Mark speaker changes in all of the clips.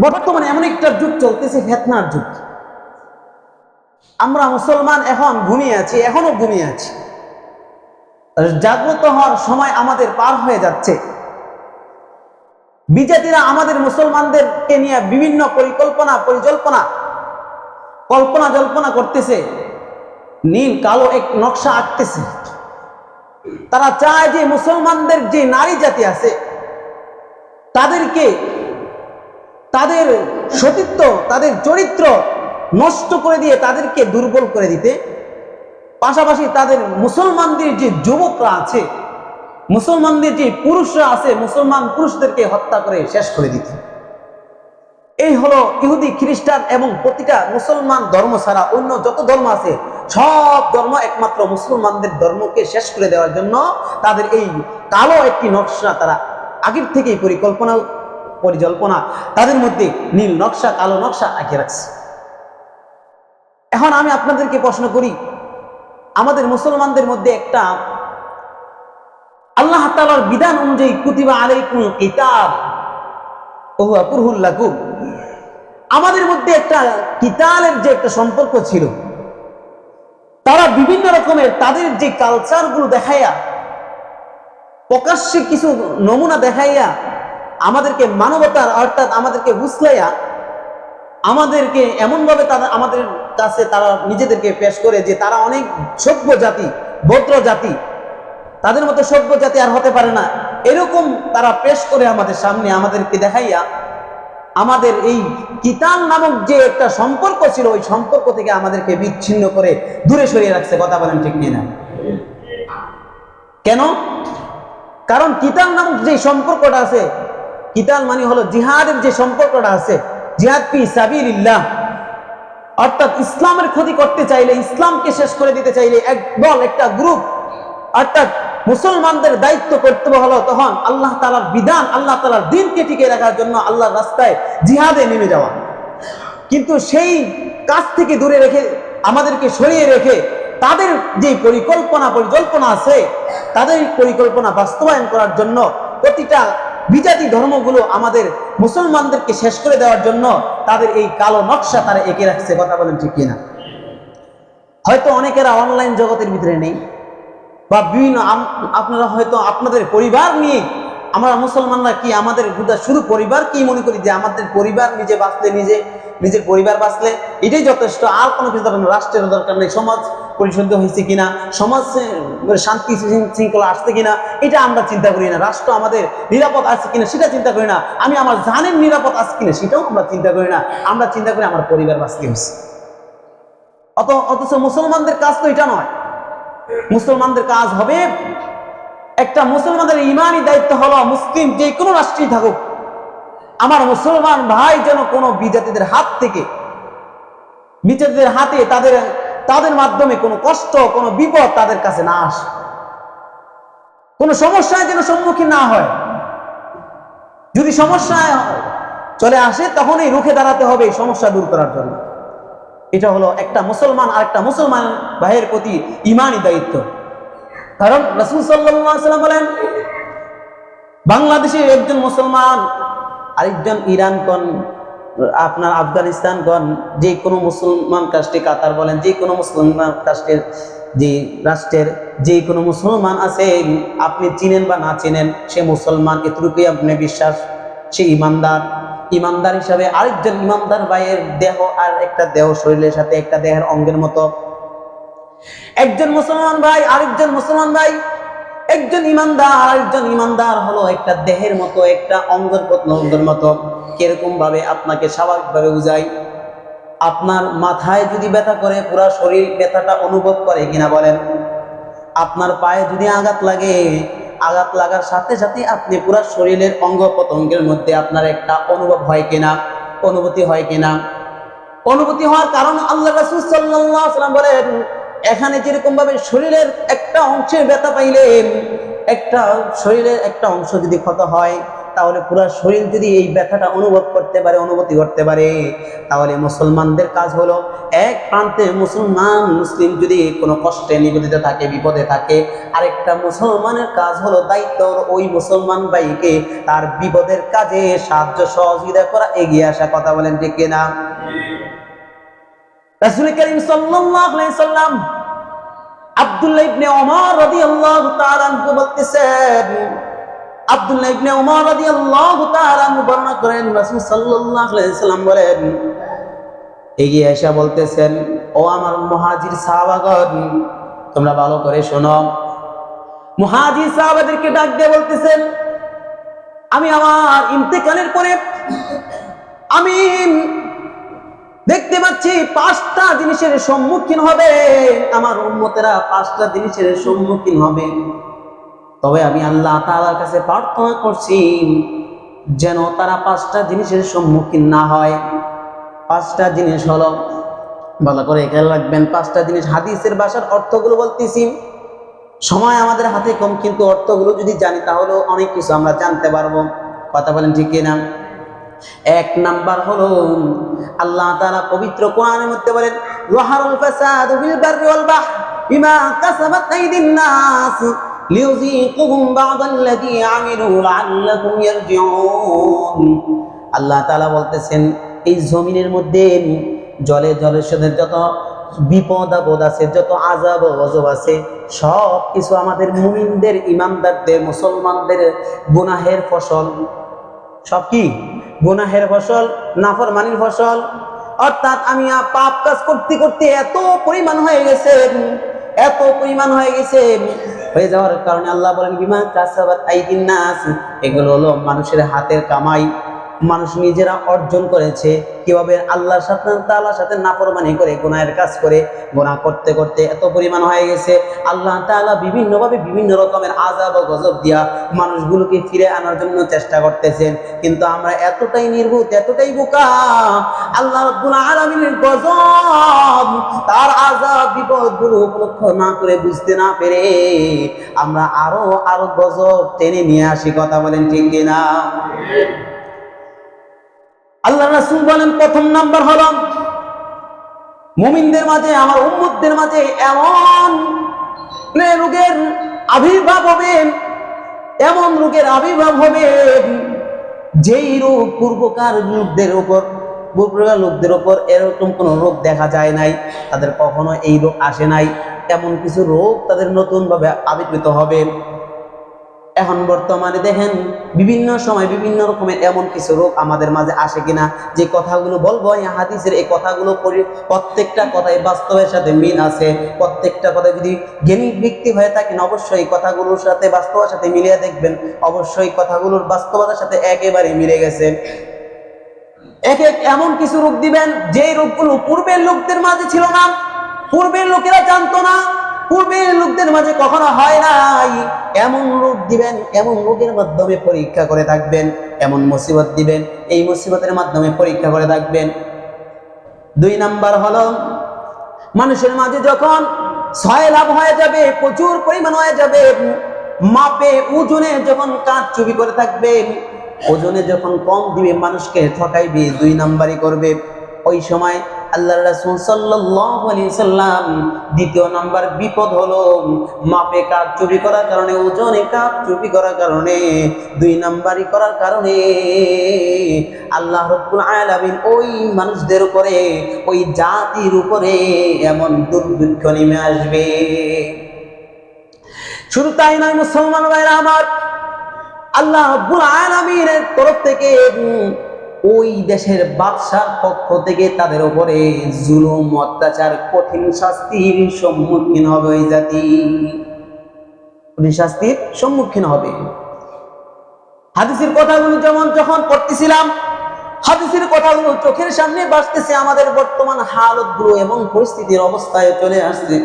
Speaker 1: বর্তমানে এমন একটা যুগ চলতেছে, ফিতনার যুগ। আমরা মুসলমান এখন ঘুমিয়ে আছি, এখনো ঘুমিয়ে আছি। জাগ্রত হওয়ার সময় আমাদের পার হয়ে যাচ্ছে। বিজাতিরা আমাদের মুসলমানদেরকে নিয়ে বিভিন্ন কল্পনা জল্পনা করতেছে, নীল কালো এক নকশা আঁকতেছে। তারা চায় যে মুসলমানদের যে নারী জাতি আছে তাদেরকে, তাদের সতীত্ব, তাদের চরিত্র নষ্ট করে দিয়ে তাদেরকে দুর্বল করে দিতে, পাশাপাশি তাদের মুসলমানদের যে যুবকরা আছে, মুসলমানদের যে পুরুষরা আছে, মুসলমান পুরুষদেরকে হত্যা করে শেষ করে দিতে। এই হলো ইহুদি, খ্রিস্টান এবং প্রতিটা মুসলমান ধর্ম ছাড়া অন্য যত ধর্ম আছে সব ধর্ম একমাত্র মুসলমানদের ধর্মকে শেষ করে দেওয়ার জন্য তাদের এই কালো একটি নকশা, তারা আগের থেকেই পরিকল্পনা তাদের মধ্যে নীল নকশা, কালো নকশা আঁকে রাখছে। এখন আমি আপনাদেরকে প্রশ্ন করি, আমাদের মুসলমানদের মধ্যে একটা আল্লাহ তাআলার বিধান অনুযায়ী কুতিবা আলাইকুমুল কিতাল ওয়া হুয়া কুরহুল লাকুম, আমাদের মধ্যে একটা কিতালের যে একটা সম্পর্ক ছিল, তারা বিভিন্ন রকমের তাদের যে কালচারগুলো দেখাইয়া, প্রকাশ্যে কিছু নমুনা দেখাইয়া আমাদেরকে মানবতার অর্থাৎ আমাদেরকে বুঝলাইয়া আমাদেরকে এমনভাবে আমাদের কাছে তারা নিজেদেরকে পেশ করে যে তারা অনেক সভ্য জাতি, ভদ্র জাতি, তাদের মতো সভ্য জাতি আর হতে পারে না, এরকম তারা পেশ করে আমাদের সামনে আমাদেরকে দেখাইয়া আমাদের এই কিতাব নামক যে একটা সম্পর্ক ছিল ওই সম্পর্ক থেকে আমাদেরকে বিচ্ছিন্ন করে দূরে সরিয়ে রাখছে। কথা বলেন ঠিক কিনা? কেন? কারণ কিতাব নামক যে সম্পর্কটা আছে, কিতাব মানে হলো জিহাদের যে সম্পর্কটা আছে, জিহাদ ফি সাবিলিল্লাহ, অর্থাৎ ইসলামের ক্ষতি করতে চাইলে, ইসলামকে শেষ করে দিতে চাইলে একদল, একটা গ্রুপ, অর্থাৎ মুসলমানদের দায়িত্ব কর্তব্য হলো তখন আল্লাহ তাআলার বিধান, আল্লাহ তাআলার দ্বীনকে টিকিয়ে রাখার জন্য আল্লাহর রাস্তায় জিহাদে নেমে যাওয়া। কিন্তু সেই কাজ থেকে দূরে রেখে, আমাদেরকে সরিয়ে রেখে তাদের যে পরিকল্পনা আছে, তাদের পরিকল্পনা বাস্তবায়ন করার জন্য প্রতিটা বিজাতি ধর্মগুলো আমাদের মুসলমানদেরকে শেষ করে দেওয়ার জন্য তাদের এই কালো নকশা তারা এঁকে রাখছে। কথা বলেন ঠিক কিনা? হয়তো অনেকেরা অনলাইন জগতের ভিতরে নেই, বা বিভিন্ন আপনারা হয়তো আপনাদের পরিবার নিয়ে, আমরা মুসলমানরা কি আমাদের শুধু পরিবার কি মনে করি যে আমাদের পরিবার নিজে বাঁচলে, নিজের পরিবার বাঁচলে এটাই যথেষ্ট, আর কোনো কিছু দরকার নেই, রাষ্ট্রের দরকার নেই, সমাজ পরিশুদ্ধ হয়েছে কিনা, সমাজ শান্তি শৃঙ্খলা আসছে কিনা এটা আমরা চিন্তা করি না, রাষ্ট্র আমাদের নিরাপদ আছে কিনা সেটা চিন্তা করি না, আমি আমার জানের নিরাপদ আছে কিনা সেটাও আমরা চিন্তা করি না, আমরা চিন্তা করি আমার পরিবার বাঁচতে হয়েছে। অথচ মুসলমানদের কাজ তো এটা নয়। মুসলমানদের কাজ হবে, একটা মুসলমানদের ইমানি দায়িত্ব হলো মুসলিম যে কোনো রাষ্ট্রেই থাকুক, আমার মুসলমান ভাই যেন কোনো বিজাতিদের হাতে তাদের মাধ্যমে কোনো কষ্ট, কোনো বিপদ তাদের কাছে না আসে, কোনো সমস্যায় যেন সম্মুখীন না হয়। যদি সমস্যায় চলে আসে তখনই রুখে দাঁড়াতে হবে এই সমস্যা দূর করার জন্য। এটা হলো একটা মুসলমান আর একটা মুসলমান ভাইয়ের প্রতি ইমানি দায়িত্ব। কারণ রাসূল সাল্লাল্লাহু আলাইহি ওয়াসাল্লাম বলেন, বাংলাদেশের একজন মুসলমান আরেকজন ইরান কোন, আপনার আফগানিস্তান কোন, যে কোনো মুসলমান রাষ্ট্রে, কাতার বলেন, যে কোনো মুসলমান রাষ্ট্রের যে রাষ্ট্রের যে কোনো মুসলমান আছে, আপনি চিনেন বা না চিনেন, সে মুসলমান, এতটুকুই আপনি বিশ্বাস, সে ইমানদার হিসাবে আরেকজন ইমানদার ভাইয়ের দেহ আর একটা দেহ শরীরের সাথে একটা দেহের অঙ্গের মতো। একজন মুসলমান ভাই আরেকজন মুসলমান ভাই, একজন ইমানদার আরেকজন ইমানদার হলো একটা দেহের মতো, একটা অঙ্গের মতো। কিরকম ভাবে আপনাকে স্বাভাবিকভাবে বুঝাই, আপনার মাথায় যদি ব্যথা করে পুরো শরীর ব্যথাটা অনুভব করে কিনা বলেন? আপনার পায়ে যদি আঘাত লাগে, আঘাত লাগার সাথে সাথে আপনি পুরো শরীরের অঙ্গ প্রত্যঙ্গের মধ্যে আপনার একটা অনুভূতি হয় কিনা? অনুভূতি হওয়ার কারণ আল্লাহ রাসূল সাল্লাল্লাহু আলাইহি ওয়াসাল্লাম বলেন, এখানে যেরকম ভাবে শরীরের একটা অংশের ব্যথা পাইলে, একটা শরীরের একটা অংশ যদি ক্ষত হয়, তাহলে পুরো শরীর যদি এই ব্যথাটা অনুভব করতে পারে, অনুভূতি করতে পারে, তাহলে মুসলমানদের কাজ হলো এক প্রান্তে মুসলিম যদি কোনো কষ্টে নিবেদিত থাকে, বিপদে থাকে, আরেকটা মুসলমানের কাজ হলো দায়িত্ব ওই মুসলমান ভাইকে তার বিপদের কাজে সাহায্য সহযোগিতা করা, এগিয়ে আসা। কথা বলেন ঠিক কিনা? রাসূল করিম সাল্লাল্লাহু আলাইহি সাল্লাম আব্দুল্লাহ ইবনে ওমর রাদিয়াল্লাহু তাআলা আনহু বলতেছেন, আব্দুল্লাহ ইবনে ওমর রাদিয়াল্লাহু তাআলা আনহু বর্ণনা করেন, রাসূল সাল্লাল্লাহু আলাইহি সাল্লাম বলেন, এগিয়ে এসে বলতেছেন, ও আমার মুহাজির সাহাবাগণ, তোমরা ভালো করে শোনো। মুহাজির সাহাবাদেরকে ডাক দিয়ে বলতেছেন, আমি আমার ইন্তেকালের পরে আমি দেখতে পাচ্ছি 5টা জিনিসের সম্মুখীন হবে, আমার উম্মতেরা 5টা জিনিসের সম্মুখীন হবে। তবে আমি আল্লাহ তাআলার কাছে প্রার্থনা করছি যেন তারা 5টা জিনিসের সম্মুখীন না হয়। 5টা জিনিস হলো, ভালো করে খেয়াল রাখবেন, 5টা জিনিস হাদিসের ভাষার অর্থগুলো বলতেছি, সময় আমাদের হাতে কম, কিন্তু অর্থগুলো যদি জানি তাহলে অনেক কিছু আমরা জানতে পারবো। কথা বলেন ঠিক কিনা? 1 নাম্বার হলো আল্লাহ তাআলা পবিত্র কোরআনের মধ্যে বলেন, যাহারাল ফাসাদু ফিল বাররি ওয়াল বাহরি বিমা কাসাবাত আইদিন নাস লিয়ুযীকুহুম বা'দাল্লাযী আমিলু লাআল্লাকুম ইয়ারজিউন। আল্লাহ তাআলা বলতেছেন, এই জমিনের মধ্যে জলে জলের সাথে যত বিপদ আপদ আছে, যত আযাব গজব আছে, সব কিছু আমাদের মুমিনদের, ইমানদারদের, মুসলমানদের গুনাহের ফসল। সব কি? গুনাহের ফসল, নাফরমানির ফসল। অর্থাৎ আমি পাপ কাজ করতে করতে এত পরিমাণ হয়ে গেছে, এত পরিমাণ হয়ে যাওয়ার কারণে আল্লাহ বলেন, বিমা কাসাবাত আইদিন নাস, এগুলো হলো মানুষের হাতের কামাই, মানুষ নিজেরা অর্জন করেছে। কিভাবে? আল্লাহর সাথে, তাআলার সাথে নাফরমানি করে, গুনাহের কাজ করে, গুনাহ করতে করতে এত পরিমাণ হয়ে গেছে, আল্লাহ তাআলা বিভিন্নভাবে বিভিন্ন রকমের আযাব ও গজব দিয়া মানুষগুলোকে ফিরে আনার জন্য চেষ্টা করতেছেন। কিন্তু আমরা এতটাই নির্বোধ, এতটাই বোকা, আল্লাহ রাব্বুল আলামিনের গজব, তার আযাব, বিপদগুলো উপলক্ষ্য না করে, বুঝতে না পেরে আমরা আরো গজব টেনে নিয়ে আসি। কথা বলেন ঠিক কিনা? আল্লাহ রাসূল বলেন, 1 নাম্বার হলো মুমিনদের মাঝে, আমার উম্মতদের মাঝে এমন রোগের আবির্ভাব হবে, এমন রোগের আবির্ভাব হবে, যেই রোগ পূর্বকার লোকদের উপর এরকম কোন রোগ দেখা যায় নাই, তাদের কখনো এই রোগ আসে নাই। এমন কিছু রোগ তাদের নতুন ভাবে আবির্ভূত হবে। এখন বর্তমানে দেখেন, বিভিন্ন সময় বিভিন্ন রকমের এমন কিছু রোগ আমাদের মাঝে আসে কিনা, যে কথাগুলো বলবো এই হাদিসের, এই কথাগুলো প্রত্যেকটা কথাই বাস্তবের সাথে মিল আছে। প্রত্যেকটা কথা যদি জ্ঞানী ব্যক্তি হয়ে থাকেন, অবশ্যই কথাগুলোর সাথে, বাস্তবের সাথে মিলিয়ে দেখবেন, অবশ্যই কথাগুলোর বাস্তবতার সাথে একেবারে মিলে গেছে। এমন কিছু রোগ দিবেন, যে রোগগুলো পূর্বের লোকদের মাঝে ছিল না, পূর্বের লোকেরা জানতো না, পূর্বের লোকদের মাঝে কখনো হয় নাই। এমন রোগ দিবেন, এমন রোগের মাধ্যমে পরীক্ষা করে থাকবেন, এমন মুসিবত দিবেন, এই মুসিবতের মাধ্যমে পরীক্ষা করে থাকবেন। 2 নাম্বার হলো, মানুষের মাঝে যখন সয়লাভ হয়ে যাবে, প্রচুর পরিমাণ হয়ে যাবে, মাপে ওজনে যখন কারচুপি করে থাকবে, ওজনে যখন কম দিবে, মানুষকে ঠকাইবে, 2 নাম্বারই করবে, ওই সময় আল্লাহর রাসূল সাল্লাল্লাহু আলাইহি সাল্লাম 2 নাম্বার বিপদ হলো মাপে কারচুপি করার কারণে, ওজনে কারচুপি করার কারণে, 2 নাম্বারই করার কারণে আল্লাহ রাব্বুল আলামিন ওই মানুষদের উপরে, ওই জাতির উপরে এমন দুর্ভিক্ষ নেমে আসবে। শুধু তাই নয় মুসলমান ভাইরা আমার, আল্লাহ রাব্বুল আলামিনের তরফ থেকে ওই দেশের বাদশার পক্ষ থেকে তাদের উপরে জুলুম, অত্যাচার, কঠিন শাস্তির সম্মুখীন হবে ওই জাতি, কঠিন শাস্তির সম্মুখীন হবে। হাদিসের কথাগুলো যখন পড়তেছিলাম, হাদিসের কথাগুলো চোখের সামনে ভাসতেছে, আমাদের বর্তমান হালতগুলো এবং পরিস্থিতির অবস্থায় চলে আসছে।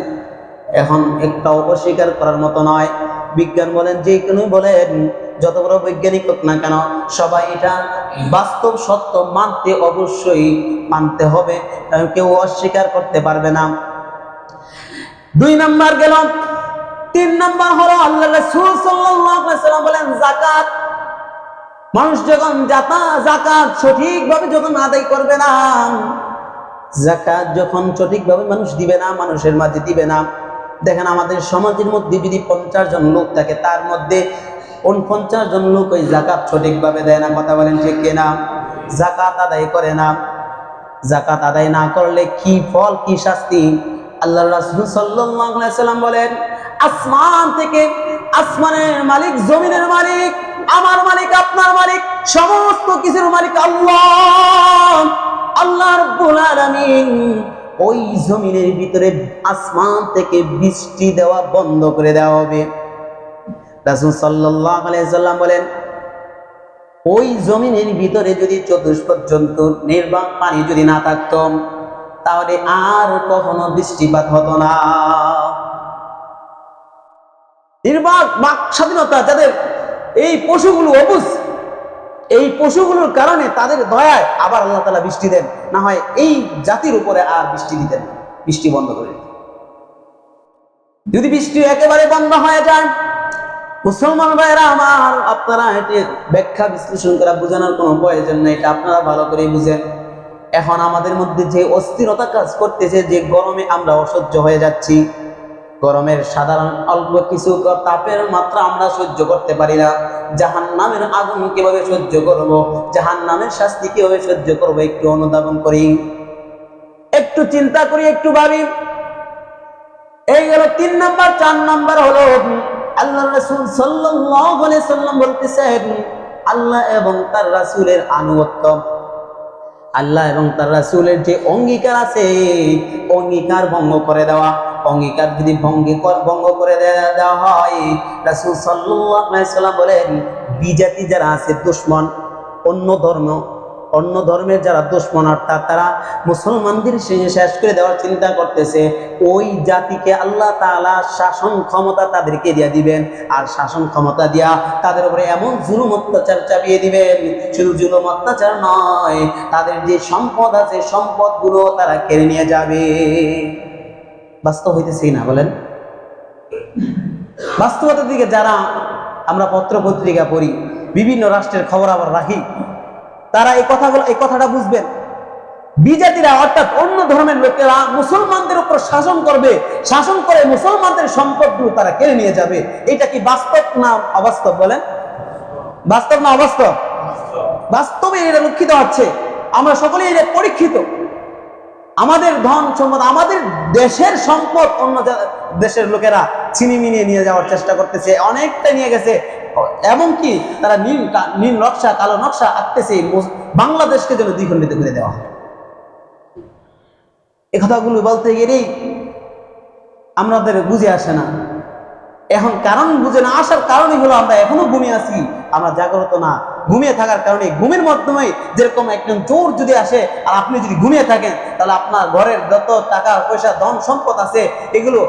Speaker 1: এখন একটা অস্বীকার করার মতো নয়। বিজ্ঞান বলেন, যে কোনো বলেন, যত বড় বৈজ্ঞানিক হোক না কেন, সবাই এটা বাস্তব সত্য অবশ্যই মানতে হবে, কেউ অস্বীকার করতে পারবে না। 2 নাম্বার গেল। 3 নাম্বার হলো আল্লাহ রাসূল সাল্লাল্লাহু আলাইহি ওয়াসাল্লাম বলেন, যাকাত। মানুষ যখন যাকাত সঠিকভাবে যখন আদায় করবে না, যাকাত যখন সঠিকভাবে মানুষ দিবে না, মানুষের মাঝে দিবে না, দেখেন আমাদের সমাজের মধ্যে যদি 50 জন লোক থাকে, তার মধ্যে 50 জন লোক ওই যাকাত সঠিকভাবে দেয় না। কথা বলেন ঠিক কিনা? যাকাত আদায় করে না। যাকাত আদায় না করলে কি ফল, কি শাস্তি? আল্লাহর রাসূল সাল্লাল্লাহু আলাইহি সাল্লাম বলেন, আসমান থেকে, আসমানের মালিক, জমিনের মালিক, আমার মালিক, আপনার মালিক, সমস্ত কিছুর মালিক আল্লাহ, আল্লাহ রাব্বুল আলামিন ওই জমিনের ভিতরে আসমান থেকে বৃষ্টি দেওয়া বন্ধ করে দেওয়া হবে। রাসূল সাল্লাল্লাহু আলাইহি সাল্লাম বলেন, ওই জমিনের ভিতরে যদি চতুষ্পদ জন্তুর নির্বাক পানি যদি না থাকতো, তাহলে আর কখনো বৃষ্টিপাত হতো না। নির্বাক বাক স্বাধীনতা যাদের, এই পশুগুলো অবুঝ, এই পশুগুলোর কারণে তাদের দয়ায় আবার আল্লাহ তাআলা বৃষ্টি দেন, না হয় এই জাতির উপরে আর বৃষ্টি দিতেন, বৃষ্টি বন্ধ করে দিতেন। যদি বৃষ্টি একেবারে বন্ধ হয়ে যায়, মুসলমান ভাইরা আমার, আপনারা এটি ব্যাখ্যা বিশ্লেষণ করা বোঝানোর কোনো প্রয়োজন নেই, এটা আপনারা ভালো করে বুঝেন। এখন আমাদের মধ্যে যে অস্থিরতা কাজ করতেছে, যে গরমে আমরা অসহ্য হয়ে যাচ্ছি, গরমের সাধারণ অল্প কিছু তাপের মাত্রা আমরা সহ্য করতে পারি না, জাহান্নামের আগুন কিভাবে সহ্য করব, জাহান্নামের শাস্তি কিভাবে সহ্য করব, একটু অনুধাবন করি, একটু চিন্তা করি, একটু ভাবি। এই গেল 3 নাম্বার। 4 নাম্বার হলো আল্লাহর রাসূল সাল্লাল্লাহু আলাইহি সাল্লাম বলতেছেন, আল্লাহ এবং তার রাসূলের আনুগত্য, আল্লাহ এবং তার রাসূলের যে অঙ্গীকার আছে, অঙ্গীকার ভঙ্গ করে দেওয়া। অঙ্গীকার যদি ভঙ্গ করে দেওয়া হয়, রাসূল সাল্লাল্লাহু আলাইহি সাল্লাম বলেন, বিজাতি যারা আছে, দুশমন, অন্য ধর্মের যারা দুশমন, অর্থাৎ তারা মুসলমানদের শেষ করে দেওয়ার চিন্তা করতেছে, ওই জাতিকে আল্লাহ তাআলা শাসন ক্ষমতা তাদেরকে দিয়ে দিবেন, আর শাসন ক্ষমতা দিয়া তাদের উপরে এমন জুলুম অত্যাচার চাপিয়ে দিবেন, শুধু জুলুম অত্যাচার নয়, তাদের যে সম্পদ আছে সম্পদগুলো তারা কেড়ে নিয়ে যাবে। বাস্তব হইতেছে না বলেন? বাস্তবতার দিকে যারা আমরা পত্র পত্রিকা পড়ি, বিভিন্ন রাষ্ট্রের খবর আবার রাখি, তারা এই কথাটা বুঝবেন। বিজাতিরা অর্থাৎ অন্য ধর্মের লোকেরা মুসলমানদের উপর শাসন করবে, শাসন করে মুসলমানদের সম্পদগুলো তারা কেড়ে নিয়ে যাবে। এটা কি বাস্তব না অবাস্তব বলেন? বাস্তব না অবাস্তব? বাস্তবে এটা লক্ষিত হচ্ছে, আমরা সকলেই এটা পরীক্ষিত। আমাদের ধন সম্পদ, আমাদের দেশের সম্পদ অন্য দেশের লোকেরা ছিনিমিনিয়ে নিয়ে যাওয়ার চেষ্টা করতেছে, অনেকটা নিয়ে গেছে। এমনকি তারা নীল নকশা, কালো নকশা আঁকতেছে বাংলাদেশকে যেন দ্বিখণ্ডিত করে দেওয়া হয়। এ কথাগুলো বলতে গেলেই আমাদের বুঝে আসে না। এখন কারণ বুঝে না আসার কারণই হলো আমরা এখনো ঘুমিয়ে আছি, আমরা জাগ্রত না। ঘুমিয়ে থাকার কারণে, ঘুমের মাধ্যমে যেরকম একজন চোর যদি আসে আর আপনি যদি ঘুমিয়ে থাকেন, তাহলে আপনার ঘরের যত টাকা পয়সা ধন সম্পদ আছে এগুলো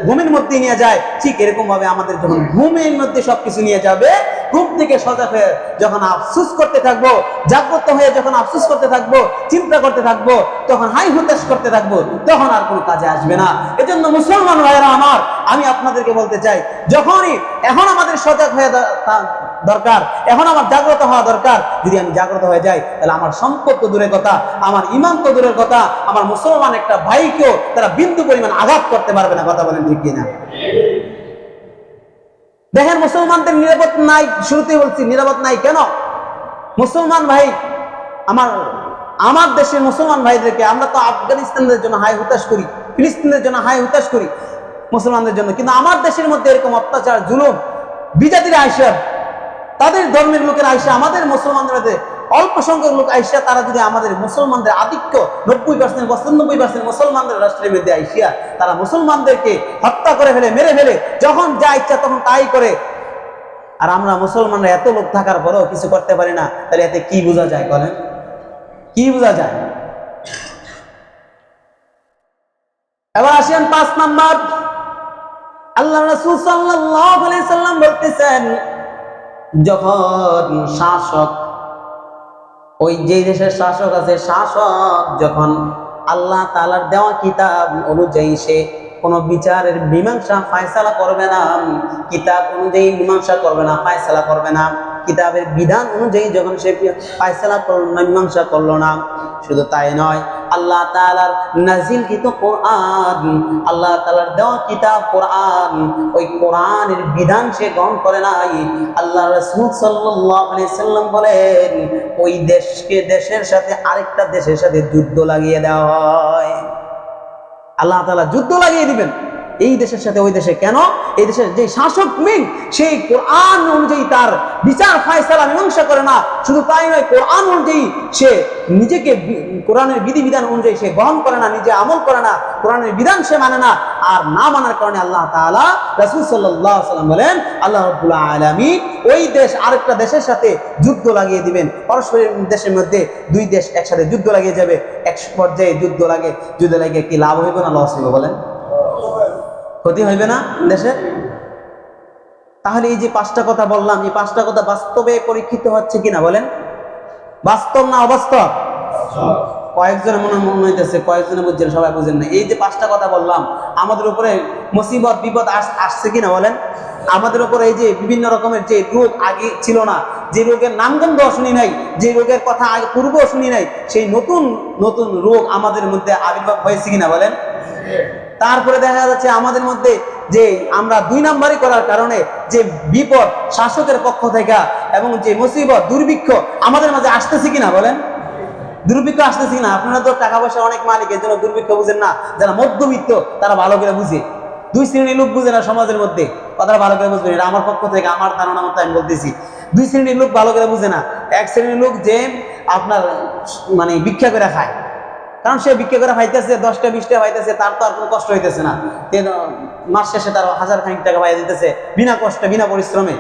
Speaker 1: ঘুমের মধ্যে নিয়ে যায়। ঠিক এরকম ভাবে আমাদের যখন ঘুমের মধ্যে সবকিছু নিয়ে যাবে, ঘুম থেকে সজাগ হয়ে যখন আফসোস করতে থাকবো, জাগ্রত হয়ে যখন আফসোস করতে থাকবো, চিন্তা করতে থাকবো, তখন হাই হুতাশ করতে থাকবো, তখন আর কোনো কাজে আসবে না। এজন্য মুসলমান ভাইয়েরা আমার, আমি আপনাদেরকে বলতে চাই, যখনই এখন আমাদের সজাগ হয়ে দরকার, এখন আমার জাগ্রত হওয়া দরকার। যদি আমি জাগ্রত হয়ে যাই, তাহলে আমার সম্পদ তো দূরের কথা, আমার ঈমান তো দূরের কথা, আমার মুসলমান একটা ভাইকেও তারা বিন্দু পরিমাণ আঘাত করতে পারবে না। কথা বলেন ঠিক কিনা? দেখেন মুসলমানদের নিরাপদ নাই, শুরুতেই বলছি নিরাপদ নাই কেন? মুসলমান ভাই, আমার দেশের মুসলমান ভাইদেরকে আমরা তো আফগানিস্তানের জন্য হাই হুতাশ করি, ফিলিস্তিনের জন্য হাই হুতাশ করি মুসলমানদের জন্য, কিন্তু আমার দেশের মধ্যে এরকম অত্যাচার, জুলুম, বিজাতির আইসা, তাদের ধর্মের লোকের আইসা আমাদের মুসলমানদের মধ্যে অল্প সংখ্যক লোক আইসা, তারা যদি আমাদের মুসলমানদের আধিক্য 90%, 95% মুসলমানদের রাষ্ট্রের মধ্যে আইসিয়া তারা মুসলমানদেরকে হত্যা করে ফেলে, মেরে ফেলে, যখন যা ইচ্ছা তখন তাই করে, আর আমরা মুসলমানরা এত লোক থাকার পরেও কিছু করতে পারি না, তাহলে এতে কি বোঝা যায় বলেন? কি বোঝা যায়? এবার আসেন 5 নাম্বার। আল্লাহ রাসূল সাল্লাল্লাহু আলাইহি সাল্লাম বলতেছেন, যখন শাসক, ওই যে দেশের শাসক আছে, শাসক যখন আল্লাহ তাআলার দেওয়া কিতাব অনুযায়ী সে কোনো বিচারের মীমাংসা ফায়সালা করবে না, কিতাব অনুযায়ী মীমাংসা করবে না, ফায়সালা করবে না, কিতাবের বিধান অনুযায়ী যখন সে ফায়সালা করলো না, মীমাংসা করলো না, শুধু তাই নয়, আল্লাহ তাআলার নাজিলকৃত কোরআন, আল্লাহ তাআলার দেওয়া কিতাব কোরআন, ওই কোরআনের বিধান সে গ্রহণ করে নাই। আল্লাহ রাসূল সাল্লাল্লাহু আলাইহি সাল্লাম বলেন, ওই দেশের সাথে আরেকটা দেশের সাথে যুদ্ধ লাগিয়ে দেওয়া হয়। আল্লাহ তাআলা যুদ্ধ লাগিয়ে দিবেন এই দেশের সাথে ওই দেশে। কেন? এই দেশের যে শাসক সেই কোরআন অনুযায়ী তার বিচার ফায়সালা মীমাংসা করে না। শুধু তাই নয়, কোরআন অনুযায়ী সে নিজেকে, কোরআনের বিধিবিধান অনুযায়ী সে গ্রহণ করে না, নিজে আমল করে না, কোরআনের বিধান সে মানে না। আর না মানার কারণে আল্লাহ তাআলা, রাসূল সাল্লাল্লাহু আলাইহি সাল্লাম বলেন, আল্লাহ রাব্বুল আলামিন ওই দেশ আরেকটা দেশের সাথে যুদ্ধ লাগিয়ে দিবেন। পারস্পরিক দেশের মধ্যে দুই দেশ একসাথে যুদ্ধ লাগিয়ে যাবে। এক পর্যায়ে যুদ্ধ লাগে কি লাভ হইবে না লস হইবে? বলেন, ক্ষতি হইবে না দেশের? তাহলে এই যে পাঁচটা কথা বললাম, এই পাঁচটা কথা বাস্তবে পরীক্ষিত হচ্ছে কিনা বলেন? বাস্তব না অবাস্তব? কয়েকজনে মনে হইতেছে, কয়েকজনে বুঝছেন, সবাই বুঝেন না। এই যে পাঁচটা কথা বললাম, আমাদের উপরে মুসিবত বিপদ আসছে কিনা বলেন? আমাদের উপরে এই যে বিভিন্ন রকমের যে রোগ আগে ছিল না, যে রোগের নামগন্ধ শুনি নাই, যে রোগের কথা আগে পূর্বেও শুনি নাই, সেই নতুন নতুন রোগ আমাদের মধ্যে আবির্ভাব হয়েছে কিনা বলেন? তারপরে দেখা যাচ্ছে আমাদের মধ্যে যে আমরা দুই নাম্বারি করার কারণে যে বিপদ শাসকের পক্ষ থেকে এবং যে মুসিবত দুর্ভিক্ষ আমাদের মাঝে আসতেছে কিনা বলেন? দুর্ভিক্ষ আসতেছে কিনা? আপনারা তো টাকা পয়সা অনেক মালিকের জন্য দুর্ভিক্ষ বুঝেন না, যারা মধ্যবিত্ত তারা ভালো করে বুঝে। দুই শ্রেণীর লোক বুঝে না সমাজের মধ্যে, কথাটা ভালো করে বুঝবেন, এটা আমার পক্ষ থেকে, আমার ধারণা মতো আমি বলতেছি। দুই শ্রেণীর লোক ভালো করে বুঝে না। এক শ্রেণীর লোক যে আপনার মানে ভিক্ষা করে খায়, কারণ সে ভিক্ষা করে পাইতেছে, 10টা 20টা পাইতেছে, তার তো আর কোনো কষ্ট হইতেছে না। মাস শেষে তার 1000 খানিক টাকা পাই দিতেছে বিনা কষ্টে, বিনা পরিশ্রমে।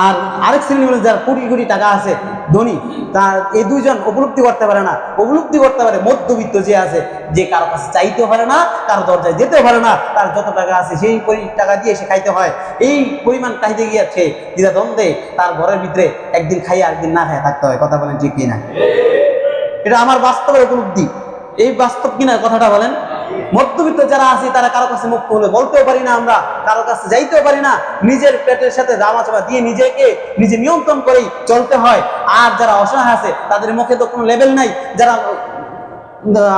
Speaker 1: আর আরেক শ্রেণী হলো যার কোটি কোটি টাকা আছে, ধনী, তার এই দুইজন উপলব্ধি করতে পারে না। উপলব্ধি করতে পারে মধ্যবিত্ত যে আছে, যে কারো কাছে চাইতেও পারে না, কারো দরজায় যেতেও পারে না, তার যত টাকা আছে সেই টাকা দিয়ে সে খাইতে হয়। এই পরিমাণ খাইতে গিয়েছে দ্বিধা দ্বন্দ্বে তার ঘরের ভিতরে একদিন খাইয়ে একদিন না খাইয়ে থাকতে হয়। কথা বলেন ঠিক কিনা? এটা আমার বাস্তবের উপলব্ধি। এই বাস্তব কিনা কথাটা বলেন? মধ্যবিত্ত যারা আছে তারা কারো কাছে মুখ খুলে বলতেও পারি না, আমরা কারো কাছে যাইতেও পারি না, নিজের পেটের সাথে দামাচাপা দিয়ে নিজে নিয়ন্ত্রণ করেই চলতে হয়। আর যারা অসহায় আছে তাদের মুখে তো কোনো লেভেল নাই, যারা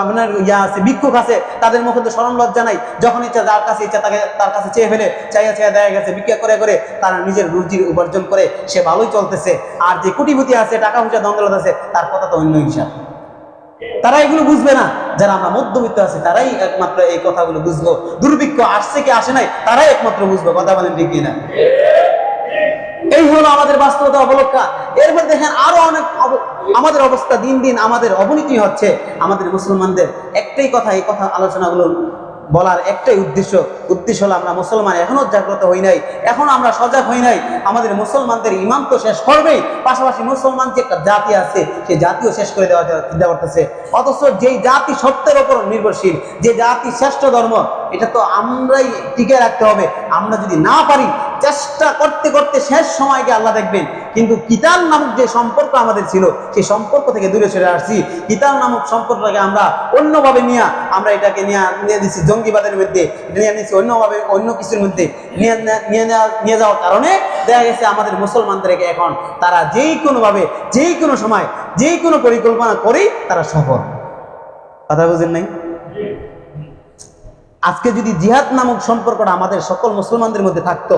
Speaker 1: আপনার আছে ভিক্ষুক আছে তাদের মুখে তো শরম লজ্জা নাই, যখন ইচ্ছা যার কাছে ইচ্ছা তার কাছে চেয়ে ফেলে, চাইয়া দেয়া গেছে, ভিক্ষা করে করে তারা নিজের রুজির উপার্জন করে সে ভালোই চলতেছে। আর যে কোটিপতি আছে, টাকা পয়সা দন্দলত আছে, তার কথা তো অন্য হিসাব। তারা এগুলো বুঝবে না। যারা আমরা মধ্যবিত্ত আছি তারাই একমাত্র এই কথাগুলো বুঝবো। দুর্ভিক্ষ আসছে কি আসে নাই তারাই একমাত্র বুঝবো। কথা বলেন ঠিক কিনা? এই হলো আমাদের বাস্তবতা অবলক্ষা। এরপর দেখেন আরো অনেক আমাদের অবস্থা দিন দিন আমাদের অবনতি হচ্ছে। আমাদের মুসলমানদের একটাই কথা, এই কথা আলোচনাগুলো বলার একটাই উদ্দেশ্য হলো আমরা মুসলমান এখনো জাগ্রত হই নাই, এখনো আমরা সজাগ হই নাই। আমাদের মুসলমানদের ইমান তো শেষ করবেই, পাশাপাশি মুসলমান যে একটা জাতি আছে সেই জাতিও শেষ করে দেওয়া চিন্তা করতেছে। অথচ যেই জাতি সত্যের উপর নির্ভরশীল, যে জাতি শ্রেষ্ঠ ধর্ম, এটা তো আমরাই টিকে রাখতে হবে। আমরা যদি না পারি, চেষ্টা করতে করতে শেষ সময়কে আল্লাহ দেখবেন। কিন্তু কিতাল নামক যে সম্পর্ক আমাদের ছিল, সেই সম্পর্ক থেকে দূরে সরে আসছি। কিতাল নামক সম্পর্কটাকে আমরা অন্যভাবে আমরা এটাকে নিয়ে দিচ্ছি জঙ্গিবাদের মধ্যে, নিয়ে নিচ্ছি অন্যভাবে, অন্য কিছুর মধ্যে নিয়ে যাওয়ার কারণে দেখা গেছে আমাদের মুসলমানদেরকে এখন তারা যেই কোনোভাবে, যেই কোনো সময়, যেই কোনো পরিকল্পনা করেই তারা সফল। কথা বুঝেন নাই? আজকে যদি জিহাদ নামক সম্পর্কটা আমাদের সকল মুসলমানদের মধ্যে থাকতো,